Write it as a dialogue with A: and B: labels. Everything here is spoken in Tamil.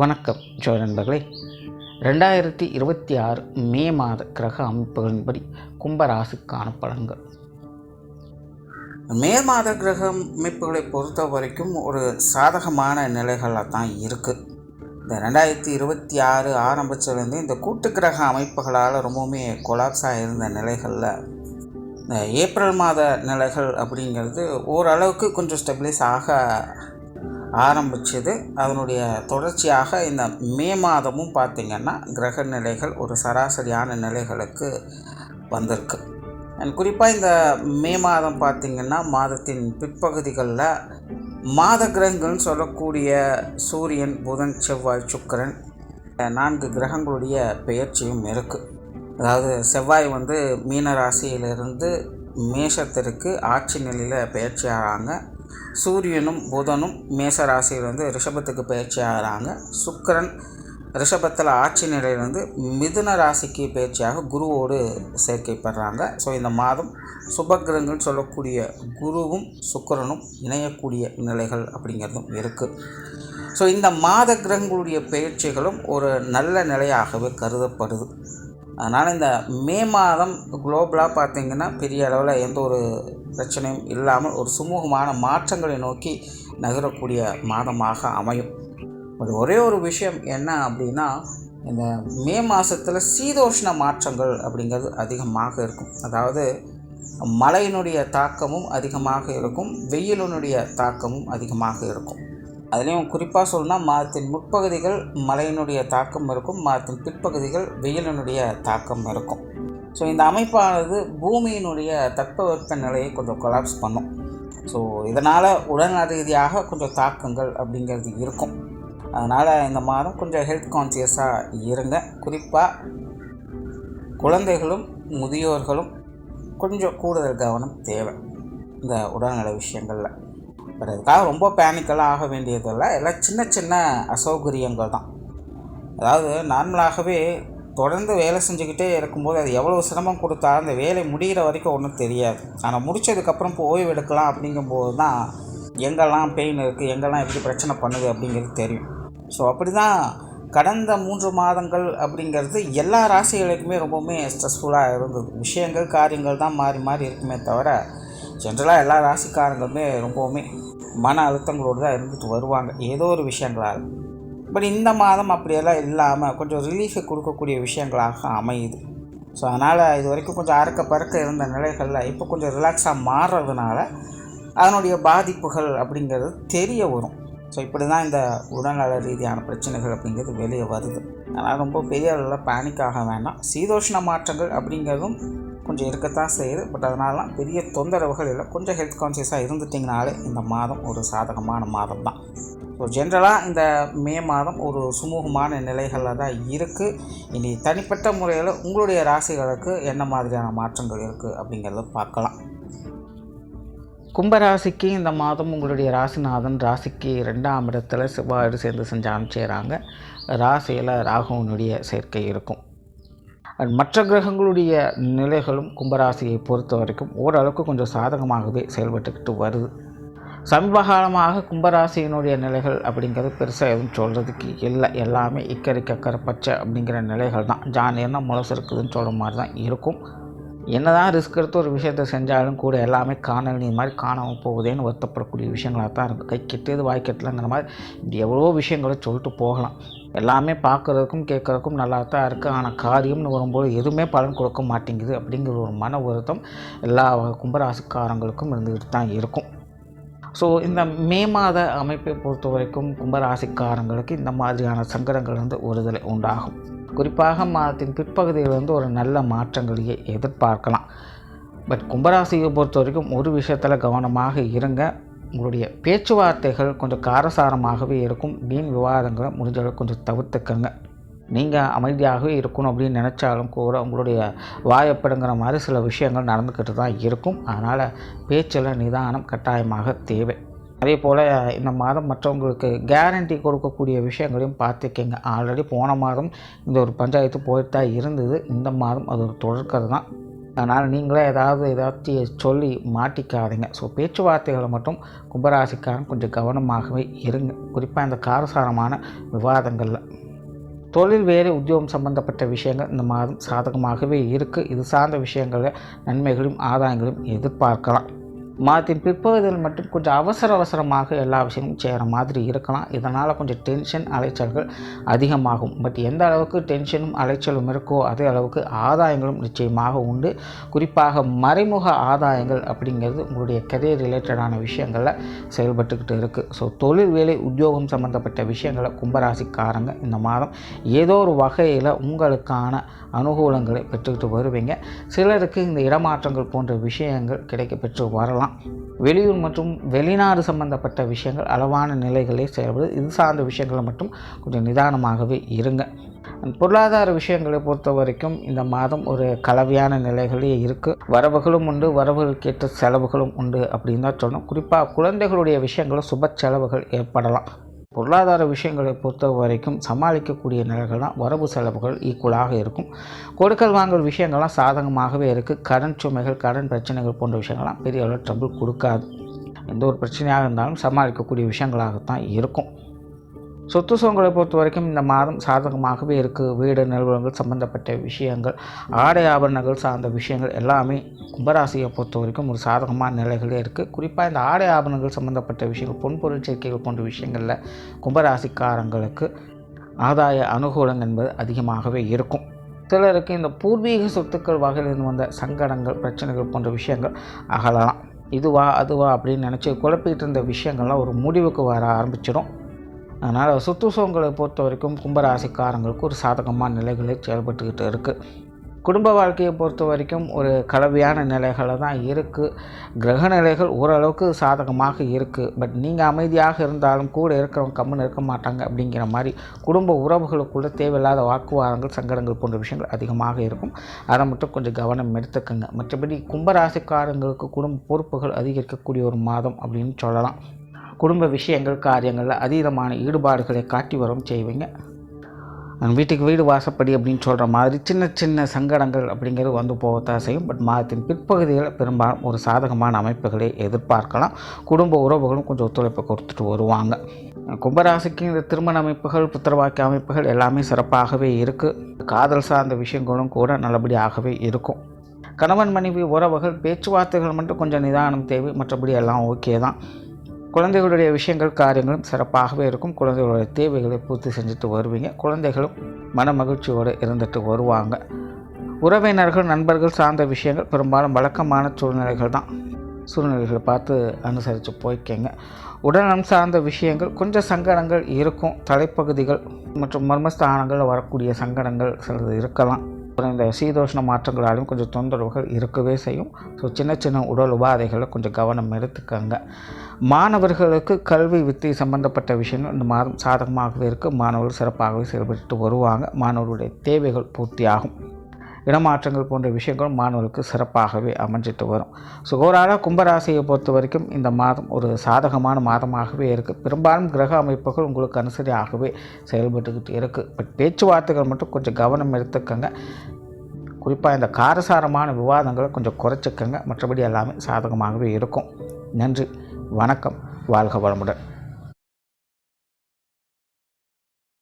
A: வணக்கம் நண்பர்களே. 2026 மே மாத கிரக அமைப்புகளின்படி கும்பராசிக்கான பலன்கள். மே மாத கிரக அமைப்புகளை பொறுத்த வரைக்கும் ஒரு சாதகமான நிலைகளாக தான் இருக்குது. இந்த 2026 ஆரம்பித்ததுலேருந்து இந்த கூட்டு கிரக அமைப்புகளால் ரொம்பவுமே கொலாப்ஸாக இருந்த நிலைகளில் இந்த ஏப்ரல் மாத நிலைகள் அப்படிங்கிறது ஓரளவுக்கு கொஞ்சம் ஸ்டெபிலைஸ் ஆக ஆரம்பிச்சது. அதனுடைய தொடர்ச்சியாக இந்த மே மாதமும் பார்த்திங்கன்னா கிரக நிலைகள் ஒரு சராசரியான நிலைகளுக்கு வந்திருக்கு. குறிப்பாக இந்த மே மாதம் பார்த்திங்கன்னா மாதத்தின் பிற்பகுதிகளில் மாத கிரகங்கள்னு சொல்லக்கூடிய சூரியன், புதன், செவ்வாய், சுக்கிரன் 4 கிரகங்களுடைய பெயர்ச்சியும் இருக்குது. அதாவது செவ்வாய் மீன ராசியிலிருந்து மேஷத்திற்கு ஆட்சி நிலையில் பெயர்ச்சி ஆகிறாங்க. சூரியனும் புதனும் மேச ராசியிலிருந்து ரிஷபத்துக்கு பயிற்சி ஆகிறாங்க. சுக்கிரன் ரிஷபத்தில் ஆட்சி நிலையிலிருந்து மிதுன ராசிக்கு பயிற்சியாக குருவோடு சேர்க்கைப்படுறாங்க. ஸோ இந்த மாதம் சுபகிரகங்கள் சொல்லக்கூடிய குருவும் சுக்கிரனும் இணையக்கூடிய நிலைகள் அப்படிங்கிறதும் இருக்குது. ஸோ இந்த மாத கிரகங்களுடைய பயிற்சிகளும் ஒரு நல்ல நிலையாகவே கருதப்படுது. அதனால் இந்த மே மாதம் குளோபலாக பார்த்திங்கன்னா பெரிய அளவில் எந்த ஒரு பிரச்சனையும் இல்லாமல் ஒரு சுமூகமான மாற்றங்களை நோக்கி நகரக்கூடிய மாதமாக அமையும். அது ஒரே ஒரு விஷயம் என்ன அப்படின்னா, இந்த மே மாதத்தில் சீதோஷ்ண மாற்றங்கள் அப்படிங்கிறது அதிகமாக இருக்கும். அதாவது மழையினுடைய தாக்கமும் அதிகமாக இருக்கும், வெயிலினுடைய தாக்கமும் அதிகமாக இருக்கும். அதுலேயும் குறிப்பாக சொல்லணும்னா மாதத்தின் முற்பகுதிகள் மழையினுடைய தாக்கம் இருக்கும், மாதத்தின் பிற்பகுதிகள் வெயிலினுடைய தாக்கம் இருக்கும். ஸோ இந்த அமைப்பானது பூமியினுடைய தட்பவெப்ப நிலையை கொஞ்சம் கொலாப்ஸ் பண்ணும். ஸோ இதனால் உடல்நல ரீதியாக கொஞ்சம் தாக்கங்கள் அப்படிங்கிறது இருக்கும். அதனால் இந்த மாதம் கொஞ்சம் ஹெல்த் கான்சியஸாக இருங்க. குறிப்பாக குழந்தைகளும் முதியோர்களும் கொஞ்சம் கூடுதல் கவனம் தேவை இந்த உடல்நல விஷயங்களில். பட் அதுக்காக ரொம்ப பேனிக்கெல்லாம் ஆக வேண்டியதில்லை. எல்லாம் சின்ன சின்ன அசௌகரியங்கள் தான். அதாவது நார்மலாகவே தொடர்ந்து வேலை செஞ்சுக்கிட்டே இருக்கும்போது அது எவ்வளோ சிரமம் கொடுத்தாலும் அந்த வேலை முடிகிற வரைக்கும் ஒன்றும் தெரியாது. ஆனால் முடித்ததுக்கப்புறம் இப்போ ஓய்வு எடுக்கலாம் அப்படிங்கும்போது தான் எங்கெல்லாம் பெயின் இருக்குது, எங்கெல்லாம் எப்படி பிரச்சனை பண்ணுது அப்படிங்கிறது தெரியும். ஸோ அப்படி தான் கடந்த 3 மாதங்கள் அப்படிங்கிறது எல்லா ராசிகளுக்குமே ரொம்பவுமே ஸ்ட்ரெஸ்ஃபுல்லாக இருந்தது. விஷயங்கள் காரியங்கள் தான் மாறி மாறி இருக்குமே தவிர ஜென்ரலாக எல்லா ராசிக்காரங்களுமே ரொம்பவுமே மன அழுத்தங்களோடு தான் இருந்துட்டு வருவாங்க ஏதோ ஒரு விஷயங்களால். பட் இந்த மாதம் அப்படியெல்லாம் இல்லாமல் கொஞ்சம் ரிலீஃபை கொடுக்கக்கூடிய விஷயங்களாக அமையுது. ஸோ அதனால் இது வரைக்கும் கொஞ்சம் அறக்க பறக்க இருந்த நிலைகளில் இப்போ கொஞ்சம் ரிலாக்ஸாக மாறுறதுனால அதனுடைய பாதிப்புகள் அப்படிங்கிறது தெரிய வரும். ஸோ இப்படி தான் இந்த உடல்நல ரீதியான பிரச்சனைகள் அப்படிங்கிறது வெளியே வருது. அதனால் ரொம்ப பெரிய அளவில் பேனிக் ஆக வேண்டாம். சீதோஷ்ண மாற்றங்கள் அப்படிங்கிறதும் கொஞ்சம் இருக்கத்தான் செய்யுது. பட் அதனாலலாம் பெரிய தொந்தரவுகள் இல்லை. கொஞ்சம் ஹெல்த் கான்சியஸாக இருந்துட்டிங்கனாலே இந்த மாதம் ஒரு சாதகமான மாதம் தான். ஸோ ஜென்ரலாக இந்த மே மாதம் ஒரு சுமூகமான நிலைகளில் தான் இருக்குது. இனி தனிப்பட்ட முறையில் உங்களுடைய ராசிகளுக்கு என்ன மாதிரியான மாற்றங்கள் இருக்குது அப்படிங்கிறத பார்க்கலாம். கும்பராசிக்கு இந்த மாதம் உங்களுடைய ராசிநாதன் ராசிக்கு 2ஆம் இடத்துல செவ்வாயோடு சேர்ந்து செஞ்சாலும் செய்கிறாங்க. ராசியில் ராகுவனுடைய சேர்க்கை இருக்கும். மற்ற கிரகங்களுடைய நிலைகளும் கும்பராசியை பொறுத்த வரைக்கும் ஓரளவுக்கு கொஞ்சம் சாதகமாகவே செயல்பட்டுக்கிட்டு வருது. சமீப காலமாக கும்பராசியினுடைய நிலைகள் அப்படிங்கிறது பெருசாக எதுவும் சொல்கிறதுக்கு இல்லை. எல்லாமே இக்கரை பச்சை அப்படிங்கிற நிலைகள் தான். ஜானியர்னா முளசு இருக்குதுன்னு சொல்கிற மாதிரி தான் இருக்கும். என்ன தான் ரிஸ்க் எடுத்து ஒரு விஷயத்தை செஞ்சாலும் கூட எல்லாமே காணல் நீர் மாதிரி காணாமல் போகுதேன்னு வருத்தப்படக்கூடிய விஷயங்களாக தான் இருக்குது. கை கெட்டது வாய் கெட்டலங்கிற மாதிரி இப்படி எவ்வளோ விஷயங்களை சொல்லிட்டு போகலாம். எல்லாமே பார்க்குறதுக்கும் கேட்குறதுக்கும் நல்லா தான் இருக்குது. ஆனால் காரியம்னு வரும்போது எதுவுமே பலன் கொடுக்க மாட்டேங்குது அப்படிங்கிற ஒரு மன வருத்தம் எல்லா கும்பராசிக்காரங்களுக்கும் இருந்துக்கிட்டு தான் இருக்கும். ஸோ இந்த மே மாத அமைப்பை பொறுத்த வரைக்கும் கும்பராசிக்காரங்களுக்கு இந்த மாதிரியான சங்கடங்கள் ஒருதலை உண்டாகும். குறிப்பாக மாதத்தின் பிற்பகுதியிலிருந்து ஒரு நல்ல மாற்றங்களையே எதிர்பார்க்கலாம். பட் கும்பராசியை பொறுத்த வரைக்கும் ஒரு விஷயத்தில் கவனமாக இருங்க. உங்களுடைய பேச்சுவார்த்தைகள் கொஞ்சம் காரசாரமாகவே இருக்கும். வீண் விவாதங்களை முடிஞ்சளவுக்கு கொஞ்சம் தவிர்த்துக்கங்க. நீங்கள் அமைதியாகவே இருக்கணும் அப்படின்னு நினச்சாலும் கூட உங்களுடைய வாயப்படுங்கிற மாதிரி சில விஷயங்கள் நடந்துக்கிட்டு தான் இருக்கும். அதனால் பேச்சில் நிதானம் கட்டாயமாக தேவை. அதே போல் இந்த மாதம் மற்றவங்களுக்கு கேரண்டி கொடுக்கக்கூடிய விஷயங்களையும் பார்த்துக்கங்க. ஆல்ரெடி போன மாதம் இந்த ஒரு பஞ்சாயத்து போயிட்டு தான் இருந்தது. இந்த மாதம் அது ஒரு தொடர்கிறது தான். அதனால் நீங்களே ஏதாச்சும் சொல்லி மாட்டிக்காதீங்க. ஸோ பேச்சுவார்த்தைகளை மட்டும் கும்பராசிக்காரன் கொஞ்சம் கவனமாகவே இருங்க. குறிப்பாக இந்த காரசாரமான விவாதங்களில். தொழில் வேலை உத்தியோகம் சம்பந்தப்பட்ட விஷயங்கள் இந்த மாதம் சாதகமாகவே இருக்குது. இது சார்ந்த விஷயங்களில் நன்மைகளும் ஆதாயங்களும் எதிர்பார்க்கலாம். மாதத்தின் பிற்பகுதியில் மட்டும் கொஞ்சம் அவசரமாக எல்லா விஷயமும் செய்கிற மாதிரி இருக்கலாம். இதனால் கொஞ்சம் டென்ஷன் அலைச்சல்கள் அதிகமாகும். பட் எந்த அளவுக்கு டென்ஷனும் அலைச்சலும் இருக்கோ அதே அளவுக்கு ஆதாயங்களும் நிச்சயமாக உண்டு. குறிப்பாக மறைமுக ஆதாயங்கள் அப்படிங்கிறது உங்களுடைய கரியர் ரிலேட்டடான விஷயங்களில் செயல்பட்டுக்கிட்டு இருக்குது. ஸோ தொழில் வேலை உத்தியோகம் சம்மந்தப்பட்ட விஷயங்களை கும்பராசிக்காரங்க இந்த மாதம் ஏதோ ஒரு வகையில் உங்களுக்கான அனுகூலங்களை பெற்றுக்கிட்டு வருவீங்க. சிலருக்கு இந்த இடமாற்றங்கள் போன்ற விஷயங்கள் கிடைக்க பெற்று வரலாம். வெளியூர் மற்றும் வெளிநாடு சம்பந்தப்பட்ட விஷயங்கள் அளவான நிலைகளே செயல்படுது. இது சார்ந்த விஷயங்களை மட்டும் கொஞ்சம் நிதானமாகவே இருங்க. பொருளாதார விஷயங்களை பொறுத்த வரைக்கும் இந்த மாதம் ஒரு கலவையான நிலைகளே இருக்குது. வரவுகளும் உண்டு, வரவுகளுக்கேற்ற செலவுகளும் உண்டு அப்படின்னு தான் சொல்லணும். குறிப்பாக குழந்தைகளுடைய விஷயங்களும் சுப செலவுகள் ஏற்படலாம். பொருளாதார விஷயங்களை பொறுத்த வரைக்கும் சமாளிக்கக்கூடிய நிலைகள் தான், வரவு செலவுகள் ஈக்குவலாக இருக்கும். கொடுக்கல் வாங்கல் விஷயங்கள்லாம் சாதகமாகவே இருக்குது. கடன் சுமைகள், கடன் பிரச்சனைகள் போன்ற விஷயங்கள்லாம் பெரிய அளவு ட்ரபிள் கொடுக்காது. எந்த ஒரு பிரச்சனையாக இருந்தாலும் சமாளிக்கக்கூடிய விஷயங்களாகத்தான் இருக்கும். சொத்து சுகங்களை பொறுத்த வரைக்கும் இந்த மாதம் சாதகமாகவே இருக்குது. வீடு நிறுவனங்கள் சம்பந்தப்பட்ட விஷயங்கள், ஆடை ஆபரணங்கள் சார்ந்த விஷயங்கள் எல்லாமே கும்பராசியை பொறுத்த வரைக்கும் ஒரு சாதகமான நிலைகளே இருக்குது. குறிப்பாக இந்த ஆடை ஆபரணங்கள் சம்பந்தப்பட்ட விஷயங்கள், பொன்பொருள் சேர்க்கைகள் போன்ற விஷயங்களில் கும்பராசிக்காரங்களுக்கு ஆதாய அனுகூலம் என்பது அதிகமாகவே இருக்கும். சிலருக்கு இந்த பூர்வீக சொத்துக்கள் வகையிலிருந்து வந்த சங்கடங்கள், பிரச்சனைகள் போன்ற விஷயங்கள் அகலலாம். இதுவா அதுவா அப்படின்னு நினச்சி குழப்பிக்கிட்டு இருந்த விஷயங்கள்லாம் ஒரு முடிவுக்கு வர ஆரம்பிச்சிடும். அதனால் சொத்து சுகங்களை பொறுத்த வரைக்கும் கும்பராசிக்காரங்களுக்கு ஒரு சாதகமான நிலைகளில் செயல்பட்டுக்கிட்டு இருக்குது. குடும்ப வாழ்க்கையை பொறுத்த வரைக்கும் ஒரு கலவையான நிலைகளில் தான் இருக்குது. கிரக நிலைகள் ஓரளவுக்கு சாதகமாக இருக்குது. பட் நீங்கள் அமைதியாக இருந்தாலும் கூட இருக்கிறவங்க கம்முன்னு இருக்க மாட்டாங்க. அப்படிங்கிற மாதிரி குடும்ப உறவுகளுக்குள்ள தேவையில்லாத வாக்குவாதங்கள், சங்கடங்கள் போன்ற விஷயங்கள் அதிகமாக இருக்கும். அதை மட்டும் கொஞ்சம் கவனம் எடுத்துக்கோங்க. மற்றபடி கும்பராசிக்காரங்களுக்கு குடும்ப பொறுப்புகள் அதிகரிக்கக்கூடிய ஒரு மாதம் அப்படின்னு சொல்லலாம். குடும்ப விஷயங்கள், காரியங்களில் அதீதமான ஈடுபாடுகளை காட்டி வரும் செய்வீங்க. வீட்டுக்கு வீடு வாசப்படி அப்படின்னு சொல்கிற மாதிரி சின்ன சின்ன சங்கடங்கள் அப்படிங்கிறது வந்து போகத்தான் செய்யும். பட் மாதத்தின் பிற்பகுதியில் பெரும்பாலும் ஒரு சாதகமான அமைப்புகளை எதிர்பார்க்கலாம். குடும்ப உறவுகளும் கொஞ்சம் ஒத்துழைப்பை கொடுத்துட்டு வருவாங்க. கும்பராசிக்கு இந்த திருமண அமைப்புகள், புத்திரவாக்கிய அமைப்புகள் எல்லாமே சிறப்பாகவே இருக்குது. காதல் சார்ந்த விஷயங்களும் கூட நல்லபடியாகவே இருக்கும். கணவன் மனைவி உறவுகள் பேச்சுவார்த்தைகள் மட்டும் கொஞ்சம் நிதானம் தேவை. மற்றபடி எல்லாம் ஓகே தான். குழந்தைகளுடைய விஷயங்கள், காரியங்களும் சிறப்பாகவே இருக்கும். குழந்தைகளுடைய தேவைகளை பூர்த்தி செஞ்சுட்டு வருவீங்க. குழந்தைகளும் மன மகிழ்ச்சியோடு இருந்துட்டு வருவாங்க. உறவினர்கள், நண்பர்கள் சார்ந்த விஷயங்கள் பெரும்பாலும் வழக்கமான சூழ்நிலைகளை பார்த்து அனுசரித்து போய்க்கங்க. உடல்நலம் சார்ந்த விஷயங்கள் கொஞ்சம் சங்கடங்கள் இருக்கும். தலைப்பகுதிகள் மற்றும் மர்மஸ்தானங்களில் வரக்கூடிய சங்கடங்கள் சிலது இருக்கலாம். இந்த சீதோஷ்ண மாற்றங்களாலும் கொஞ்சம் தொந்தரவுகள் இருக்கவே செய்யும். ஸோ சின்ன சின்ன உடல் உபாதைகளை கொஞ்சம் கவனம் எடுத்துக்கங்க. மாணவர்களுக்கு கல்வி வித்தை சம்பந்தப்பட்ட விஷயங்கள் இந்த மாதம் சாதகமாகவே இருக்குது. மாணவர்கள் சிறப்பாகவே செயல்பட்டு வருவாங்க. மாணவர்களுடைய தேவைகள் பூர்த்தியாகும். இடமாற்றங்கள் போன்ற விஷயங்களும் மாணவர்களுக்கு சிறப்பாகவே அமைஞ்சிட்டு வரும். ஸோ ஓவராலாக கும்பராசியை பொறுத்த வரைக்கும் இந்த மாதம் ஒரு சாதகமான மாதமாகவே இருக்குது. பெரும்பாலும் கிரக அமைப்புகள் உங்களுக்கு அனுசரியாகவே செயல்பட்டுக்கிட்டு இருக்குது. பட் பேச்சுவார்த்தைகள் மட்டும் கொஞ்சம் கவனம் எடுத்துக்கங்க. குறிப்பாக இந்த காரசாரமான விவாதங்களை கொஞ்சம் குறைச்சிக்கங்க. மற்றபடி எல்லாமே சாதகமாகவே இருக்கும். நன்றி, வணக்கம், வாழ்க வளமுடன்.